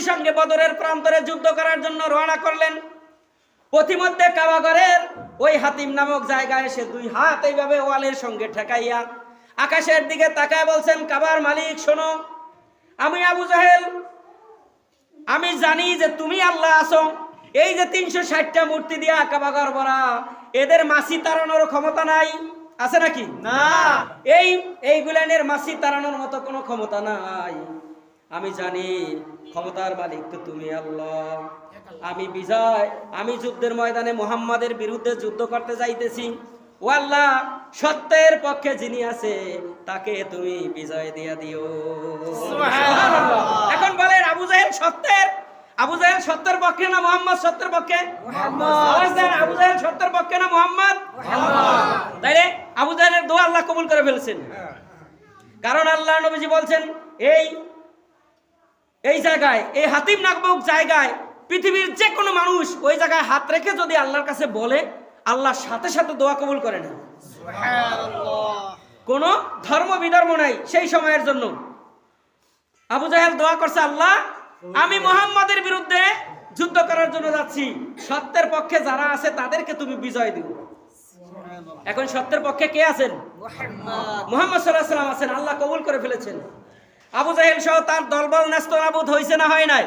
সঙ্গে বদরের প্রান্তরে যুদ্ধ করার জন্য রওনা করলেন। পথিমধ্যে কাবাগরের ওই হাতিম নামক জায়গায় এসে দুই হাত এইভাবে ওয়ালের সঙ্গে ঠেকাইয়া আকাশের দিকে তাকায় বলছেন, কাবার মালিক শোনো, আমি আবু জাহেল, আমি জানি যে তুমি আল্লাহ আছো। এই যে 360টা মূর্তি দিয়া কাবাগর ভরা, এদের মাছি তাড়ানোর ক্ষমতা নাই, আছে নাকি? না। এই গুলানের মাছি তাড়ানোর মতো কোনো ক্ষমতা নাই। আমি জানি ক্ষমতার মালিক তো তুমি আল্লাহ। আমি বিজয়, আমি যুদ্ধের ময়দানে মুহাম্মাদের বিরুদ্ধে যুদ্ধ করতে যাইতেছি। ও আল্লাহ, সত্যের পক্ষে যিনি আছে তাকে তুমি বিজয় দিয়া দিও। সুবহানাল্লাহ। এখন বলেন, আবু জাহেল সত্যের পক্ষে না মুহাম্মদ সত্যের পক্ষে? আবু জাহেল সত্যের পক্ষে না মুহাম্মদ? তাইলে আবু জাহেলের দোয়া আল্লাহ কবুল করে ফেলছেন। কারণ আল্লাহ নবীজি বলছেন, এই জায়গায়, এই হাতিম নামক জায়গায় পৃথিবীর যে কোনো মানুষ ওই জায়গায় হাত রেখে যদি আল্লাহর কাছে বলে, আল্লাহর সাথে সাথে দোয়া কবুল করে না। কোনো ধর্ম বিধর্ম নাই সেই সময়ের জন্য। আবু জাহেল দোয়া করছে, আল্লাহ, আমি মুহাম্মাদের বিরুদ্ধে যুদ্ধ করার জন্য যাচ্ছি, সত্যের পক্ষে যারা আছে তাদেরকে তুমি বিজয় দিও। এখন সত্যের পক্ষে কে আছেন? মুহাম্মদ সাল্লাল্লাহু আলাইহি ওয়াসাল্লাম আছেন। আল্লাহ কবুল করে ফেলেছেন। আবু জাহেল সহ তার দলবল নেস্তনাবুদ হয়েছে না হয় নাই?